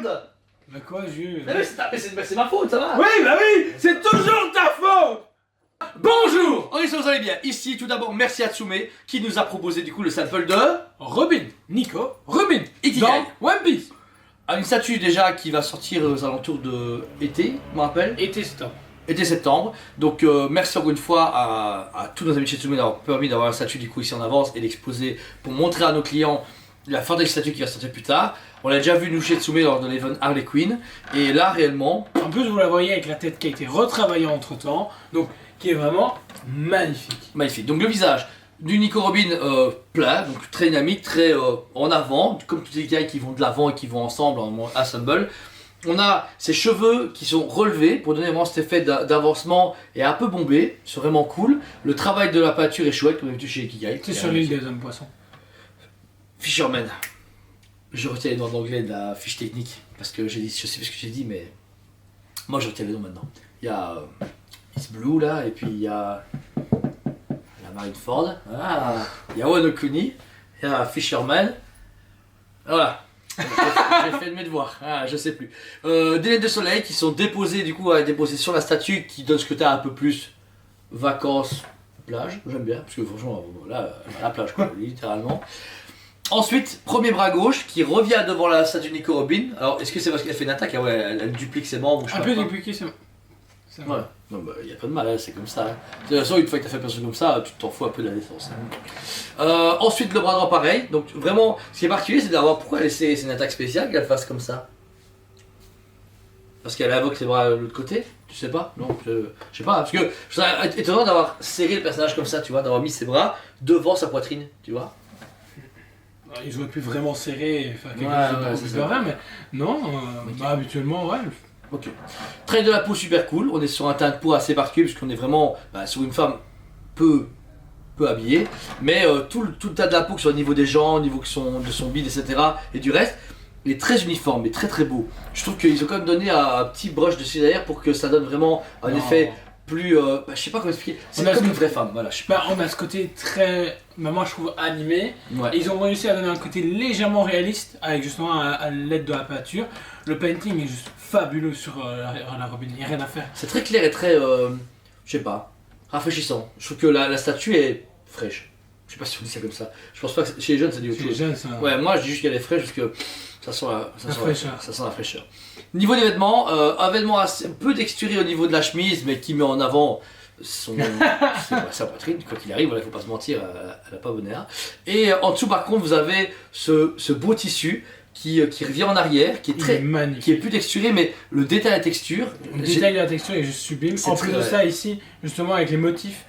merde! Bah quoi, Jules? Mais c'est ma faute, ça va? Oui, bah oui, c'est toujours ta faute! Bonjour! On espère que vous allez bien. Ici, tout d'abord, merci à Tsume qui nous a proposé du coup le sample de Robin, Nico, Robin, Ikigai. dans One Piece. une statue déjà qui va sortir aux alentours de été, je me rappelle. Été-septembre. Été-septembre. Donc merci encore une fois à tous nos amis de chez Tsume d'avoir permis d'avoir la statue du coup ici en avance et l'exposer pour montrer à nos clients la fantastique statue qui va sortir plus tard. On l'a déjà vu nous chez Tsume lors de l'event Harley Quinn. Et là réellement... En plus, vous la voyez avec la tête qui a été retravaillée entre temps, donc qui est vraiment magnifique. Magnifique. Donc le visage du Nico Robin plat, donc très dynamique, très en avant, comme tous les gars qui vont de l'avant et qui vont ensemble en assemble. On a ses cheveux qui sont relevés pour donner vraiment cet effet d'avancement et un peu bombé, c'est vraiment cool. Le travail de la peinture est chouette, comme d'habitude chez Ikigai. C'est sur l'île des hommes poissons. Fisherman. Je retiens les noms d'anglais de la fiche technique parce que j'ai dit, je sais pas ce que j'ai dit, mais moi je retiens les noms maintenant. Il y a It's Blue là, et puis il y a la Marineford, il y a Wano Kuni, il y a Fisherman. Voilà. J'ai fait de mes devoirs, je sais plus. Des lettres de soleil qui sont déposées du coup déposées sur la statue qui donne ce que t'as un peu plus vacances, plage, j'aime bien, parce que franchement là, à la plage quoi, littéralement. Ensuite, premier bras gauche qui revient devant la statue Nico Robin. Alors est-ce que c'est parce qu'elle fait une attaque? Ouais, elle duplique ses membres ou je sais Un pas peu quoi. dupliqué, c'est bon. Ouais, non bah y a pas de mal, hein, c'est comme ça. Hein. De toute façon, une fois que t'as fait un perso comme ça, tu t'en fous un peu de la défense. Hein. Ensuite, le bras droit pareil. Donc vraiment, ce qui est particulier, c'est d'avoir pourquoi c'est une attaque spéciale qu'elle fasse comme ça. Parce qu'elle invoque ses bras de l'autre côté, tu sais pas? Non, je sais pas, parce que je trouve étonnant d'avoir serré le personnage comme ça, tu vois, d'avoir mis ses bras devant sa poitrine, tu vois. Ils auraient pu vraiment serrer et faire quelque Ouais, chose de ouais, beaucoup c'est plus ça. vrai, mais non, Ok. bah habituellement, ouais. Ok. Trail de la peau super cool, on est sur un teint de peau assez particulier puisqu'on est vraiment sur une femme peu habillée, mais tout le tas de la peau, que ce soit au niveau des jambes, au niveau de son bide, etc. et du reste, il est très uniforme et très très beau. Je trouve qu'ils ont quand même donné un petit brush dessus derrière pour que ça donne vraiment un Non. effet plus... je sais pas comment expliquer, c'est On a comme ce une vraie femme, voilà. Je sais Bah, on a ce côté très, bah, moi je trouve animé. pas. Ouais. Et ils ont réussi à donner un côté légèrement réaliste avec justement à l'aide de la peinture. Le painting est juste fabuleux sur la Robin, il n'y a rien à faire. C'est très clair et très, je sais pas, rafraîchissant. Je trouve que la statue est fraîche. Je sais pas si on dit ça comme ça. Je pense pas que chez les jeunes ça dit autre Chez les chose. jeunes, ça. Ouais, moi je dis juste qu'elle est fraîche parce que ça sent La fraîcheur. ça sent la fraîcheur. Niveau des vêtements, un vêtement assez peu texturé au niveau de la chemise, mais qui met en avant sa poitrine, quoi qu'il arrive, il faut pas se mentir, elle a pas bon air. Et en dessous par contre vous avez ce beau tissu qui revient en arrière, qui est Il est très, magnifique. qui est plus texturé, mais le détail de la texture, Le détail de la texture est juste sublime. C'est En plus très- de ça, ici, justement avec les motifs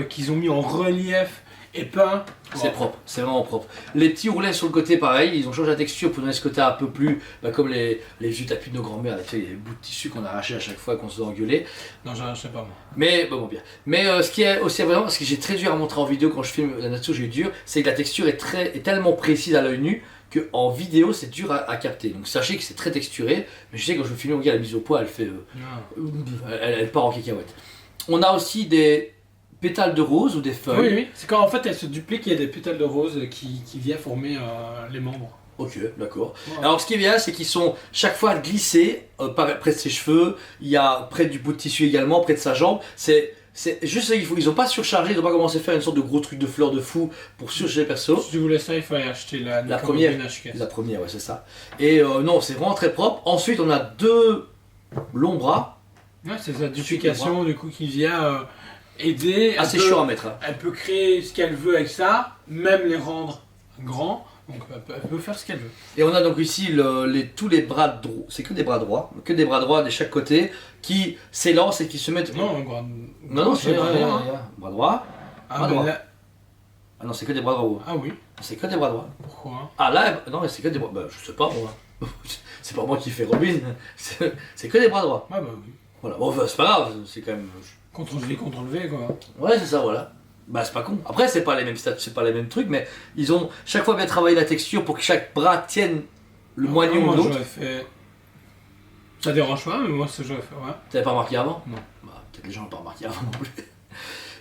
qu'ils ont mis en relief et peints. c'est propre, c'est vraiment propre. Les petits ourlets sur le côté, pareil, ils ont changé la texture pour donner ce côté un peu plus, comme les vieux tapis de nos grands-mères, tu sais, les bouts de tissu qu'on arrachait à chaque fois qu'on se faisait engueuler. Non, je sais pas moi. Mais bon, bien. Mais ce qui est aussi vraiment, ce que j'ai très dur à montrer en vidéo quand je filme la nature, j'ai eu dur, c'est que la texture est tellement précise à l'œil nu qu'en vidéo c'est dur à capter. Donc sachez que c'est très texturé, mais je sais que quand je filme, regarde la mise au poids, elle fait, elle part en cacahuète. On a aussi des pétales de rose ou des feuilles. Oui, oui. C'est quand en fait elle se duplique, il y a des pétales de rose qui viennent former les membres. Ok, d'accord. Ouais. Alors ce qui est bien, c'est qu'ils sont chaque fois glissés près de ses cheveux, il y a près du bout de tissu également, près de sa jambe. C'est juste ça qu'il faut, ils ont pas surchargé, ils ont pas commencé à faire une sorte de gros truc de fleurs de fou pour surcharger les persos. Si tu voulais ça, il fallait acheter la première. Robin HKS. La première, ouais, c'est ça. Et non, c'est vraiment très propre. Ensuite, on a deux longs bras, Ouais, c'est sa duplication du coup qui vient aider. assez Elle peut- chiant à mettre. Hein. Elle peut créer ce qu'elle veut avec ça, même les rendre grands. Donc elle peut faire ce qu'elle veut. Et on a donc ici tous les bras droits, c'est que des bras droits de chaque côté qui s'élancent et qui se mettent. Non, non, c'est pas bras droit. Bras droit. Ah, bras mais droit. là- Ah non, c'est que des bras droits. ah oui, C'est que des bras droits. pourquoi? Ah là, non, mais c'est que des bras. Bah, je sais pas moi. C'est pas moi qui fais Robin. C'est que des bras droits. Ah bah oui. Voilà. Bon, enfin, c'est pas grave. C'est quand même. CTRL-V, CTRL-V quoi. Ouais, c'est ça, voilà. Bah, c'est pas con. Après, c'est pas les mêmes stats, c'est pas les mêmes trucs, mais ils ont chaque fois bien travaillé la texture pour que chaque bras tienne le moignon Moi de l'autre. j'aurais fait. Ça dérange pas, mais moi ça j'aurais fait, ouais. T'avais pas remarqué avant? Non. Bah, peut-être les gens n'ont pas remarqué avant non plus.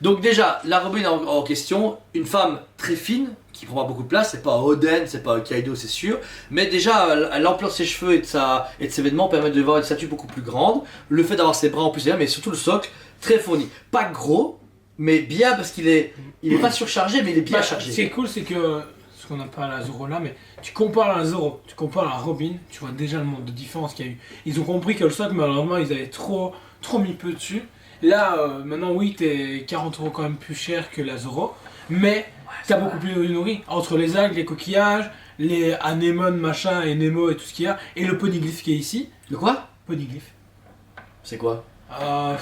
Donc déjà, la Robin en question, une femme très fine, qui prend pas beaucoup de place, c'est pas Oden, c'est pas Kaido, c'est sûr, mais déjà l'ampleur de ses cheveux et de ses vêtements permet de voir une statue beaucoup plus grande, le fait d'avoir ses bras en plus, mais surtout le socle, très fourni. Pas gros, mais bien parce qu'il est pas surchargé, mais il est bien chargé. Ce qui est cool, c'est que, ce qu'on n'a pas à la Zoro là, mais tu compares à Zoro, tu compares à Robin, tu vois déjà le monde de différence qu'il y a eu. Ils ont compris que le socle, malheureusement, ils avaient trop mis peu dessus. Là, maintenant, oui, t'es 40€ quand même plus cher que la Zoro, mais t'as beaucoup plus de nourri. Entre les algues, les coquillages, les anémones, machin, et Nemo et tout ce qu'il y a, et le ponyglyphe qui est ici. Le quoi? Ponyglyphe. C'est quoi? Alors,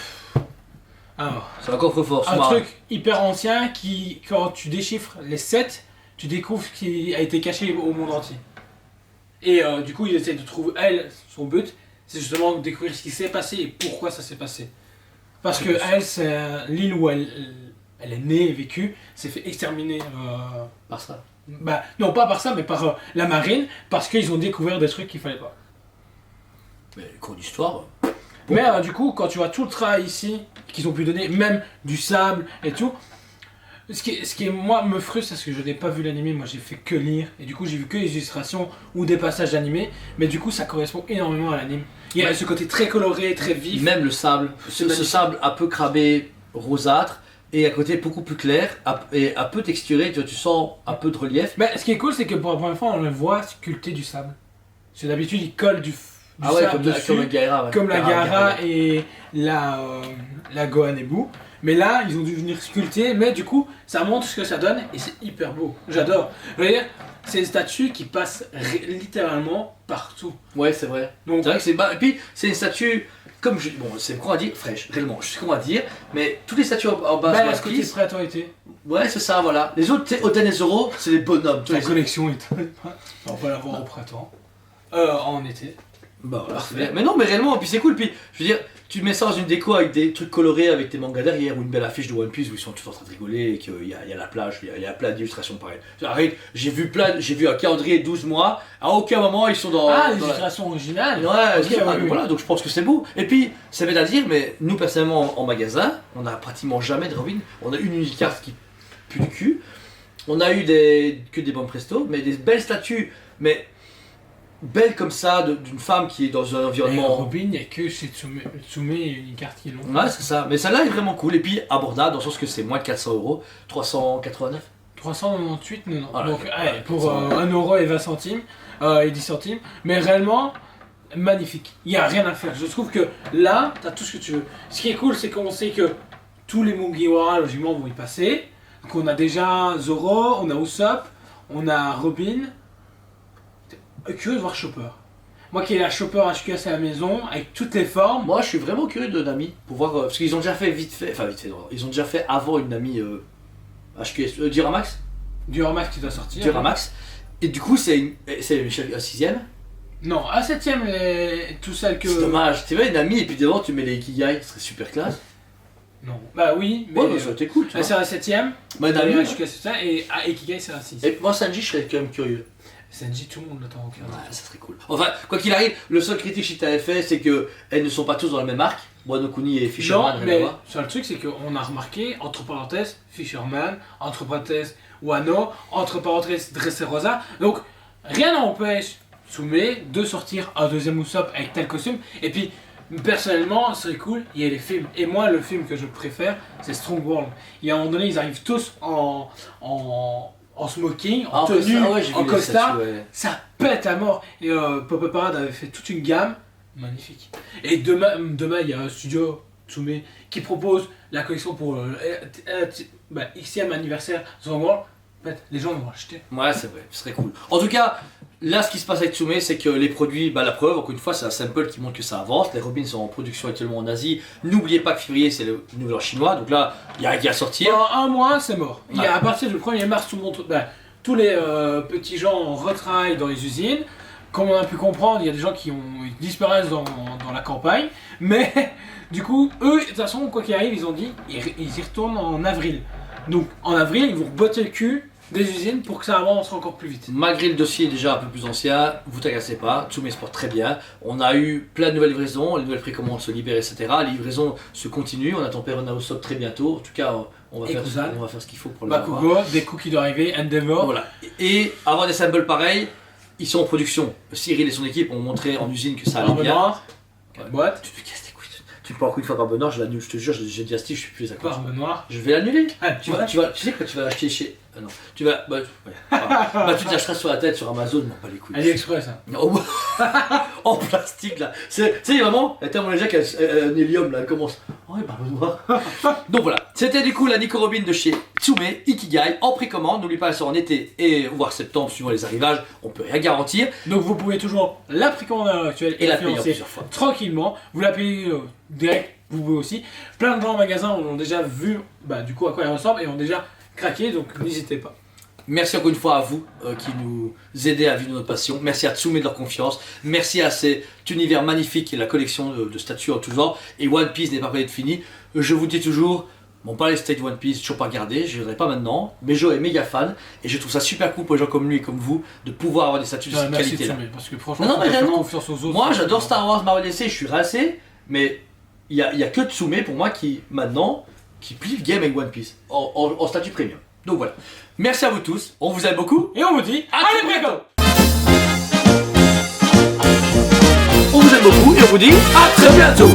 C'est un coffre-fort, un truc hyper ancien qui, quand tu déchiffres les 7, tu découvres ce qui a été caché au monde entier. Et du coup, il essaie de trouver, son but, c'est justement de découvrir ce qui s'est passé et pourquoi ça s'est passé. Parce que elle, c'est l'île où elle est née et vécue, s'est fait exterminer. Par ça. Bah, non, pas par ça, mais par la marine, parce qu'ils ont découvert des trucs qu'il fallait pas. Mais cours d'histoire. Mais du coup, quand tu vois tout le travail ici, qu'ils ont pu donner, même du sable et tout, ce qui moi me frustre, c'est que je n'ai pas vu l'animé, moi j'ai fait que lire, et du coup j'ai vu que les illustrations ou des passages animés, mais du coup ça correspond énormément à l'anime. Il y a ce côté très coloré, très vif. Même le sable, ce sable un peu crabbé, rosâtre, et à côté beaucoup plus clair, et un peu texturé, tu sens un peu de relief. Mais ce qui est cool, c'est que pour la première fois on le voit sculpter du sable. Parce que d'habitude ils collent du sable dessus, comme la Gaira. Ouais. Comme la Gaara et la Gohan-Ebu. Mais là, ils ont dû venir sculpter, mais du coup, ça montre ce que ça donne et c'est hyper beau. J'adore. Je veux dire, c'est une statue qui passe littéralement partout. Ouais, c'est vrai. Donc, c'est vrai que c'est. Et puis, c'est une statue, comme je. Bon, c'est quoi on va dire fraîche, réellement, je sais ce qu'on va dire, mais toutes les statues en base de ce côté prêt à toi été. Ouais, c'est ça, voilà. Les autres, tu sais, Oden et Zoro, c'est des bonhommes. La collection est. On va la voir au printemps. En été. Bah voilà, c'est bien. Mais non, mais réellement, puis c'est cool. Puis je veux dire, tu mets ça dans une déco avec des trucs colorés, avec tes mangas derrière, ou une belle affiche de One Piece où ils sont tous en train de rigoler et qu'il y a la plage, il y a plein d'illustrations pareilles. Arrête, j'ai vu un calendrier 12 mois, à aucun moment ils sont dans. Ah, les illustrations originales. Ouais, okay, voilà, donc je pense que c'est beau. Et puis, c'est bête à dire, mais nous personnellement en magasin, on a pratiquement jamais de Robin. On a une unique carte qui pue du cul. On a eu que des bonnes presto, mais des belles statues, mais. Belle comme ça, d'une femme qui est dans un environnement. Et Robin, il n'y a que chez Tsume et une carte qui est longue. Ouais, c'est ça. Mais celle-là est vraiment cool. Et puis abordable, dans le sens que c'est moins de 400€. 389. 398, non. Voilà, donc, pour 1€ et 20 centimes, et 10 centimes. Mais réellement, magnifique. Il n'y a rien à faire. Je trouve que là, tu as tout ce que tu veux. Ce qui est cool, c'est qu'on sait que tous les Mugiwara, logiquement, vont y passer. Donc, on a déjà Zoro, on a Usopp, on a Robin. Curieux de voir Chopper. Moi qui ai la Chopper HQS à la maison, avec toutes les formes. Moi je suis vraiment curieux de Nami, pour voir. Parce qu'ils ont déjà fait ils ont déjà fait avant une Nami HQS. Duramax Duramax qui doit sortir. Duramax. Et du coup c'est un 6ème. Non, à 7ème, tout celle que. C'est dommage, tu vois une Nami et puis devant tu mets les Ikigai, ce serait super classe. Non. Bah oui, mais. Ouais, bah, ça aurait été cool. C'est la 7ème. Bah Nami. HQS, c'est ça, et Ikigai c'est la 6. Et moi Sanji je serais quand même curieux. Sanji, tout le monde l'attend au cœur. Ouais, ça serait cool. Enfin, quoi qu'il arrive, le seul critique que tu avais fait, c'est que elles ne sont pas tous dans la même arc. Wano Kuni et Fisherman. Non, mais le truc, c'est qu'on a remarqué, entre parenthèses, Fisherman, entre parenthèses, Wano, entre parenthèses, Dressrosa. Donc, rien n'empêche Tsume de sortir un deuxième Usopp avec tel costume. Et puis, personnellement, c'est cool, il y a les films. Et moi, le film que je préfère, c'est Strong World. Il y a un moment donné, ils arrivent tous en smoking, en tenue, en costard, ça pète à mort. Et Pop Parade avait fait toute une gamme magnifique. Et demain il y a un studio Tsume qui propose la collection pour Xème anniversaire Strong World. En fait, les gens vont acheter. Ouais, c'est vrai, ce serait cool. En tout cas, là, ce qui se passe avec Tsume, c'est que les produits, la preuve, encore une fois, c'est un sample qui montre que ça avance. Les Robins sont en production actuellement en Asie. N'oubliez pas que février, c'est le nouvel an chinois. Donc là, il y a à sortir. En un mois, c'est mort. Ouais. Il y a, à partir du 1er mars, tous les petits gens retravaillent dans les usines. Comme on a pu comprendre, il y a des gens qui disparaissent dans la campagne. Mais du coup, eux, de toute façon, quoi qu'il arrive, ils ont dit ils y retournent en avril. Donc en avril, ils vont botter le cul des usines pour que ça avance encore plus vite. Malgré le dossier déjà un peu plus ancien, vous t'agacez pas, Tsume se porte très bien. On a eu plein de nouvelles livraisons, les nouvelles précommandes se libèrent, etc. Les livraisons se continuent, on attend Perona au stock très bientôt. En tout cas, on va faire ce qu'il faut pour le avoir. Bakugo, Deku qui doit arriver, Endeavor. Voilà. Et avoir des symboles pareils, ils sont en production. Cyril et son équipe ont montré en usine que ça allait Barbe bien. Noire, Ouais. boîte, Tu te casses les couilles. Tu me prends encore une fois Barbe Noire, je l'annule, je te jure, j'ai dit à Steve, je suis plus les accords. Barbe Noire. Je vais l'annuler. Ah, Tu sais quoi, tu vas l'acheter chez. Non, tu vas. Bah, ouais. Bah, tu te lâcheras sur la tête sur Amazon, non pas les couilles. AliExpress. Hein. Oh, en plastique là. Tu sais vraiment, elle est tellement légère qu'elle un hélium là, elle commence. Oh ouais, Barbe Noire. Donc voilà, c'était du coup la Nico Robin de chez Tsume Ikigai en précommande. N'oublie pas, elle sort en été et voire septembre suivant les arrivages. On peut rien garantir. Donc vous pouvez toujours la précommande à l'heure actuelle Et la payer en financer plusieurs fois. tranquillement. Vous la payez direct, vous pouvez aussi. Plein de gens en magasin ont déjà vu du coup à quoi elle ressemble et ont déjà craqué, donc n'hésitez pas. Merci encore une fois à vous qui nous aidez à vivre notre passion. Merci à Tsume de leur confiance. Merci à cet univers magnifique et la collection de statues en tout genre. Et One Piece n'est pas près d'être fini. Je vous dis toujours, bon, pas les steaks de One Piece, toujours pas regardé, je ne regarderai pas maintenant. Mais Joe est méga fan et je trouve ça super cool pour les gens comme lui et comme vous de pouvoir avoir des statues de cette Merci qualité-là. Tsume, parce que franchement, Non, faut mais faire vraiment, confiance aux autres. Moi j'adore Star Wars, Marvel DC, je suis rincé, mais il y a que Tsume pour moi qui maintenant qui plie le game avec One Piece en statut premium. Donc voilà. Merci à vous tous, on vous aime beaucoup. Et on vous dit, allez préco. On vous aime beaucoup et on vous dit à très bientôt.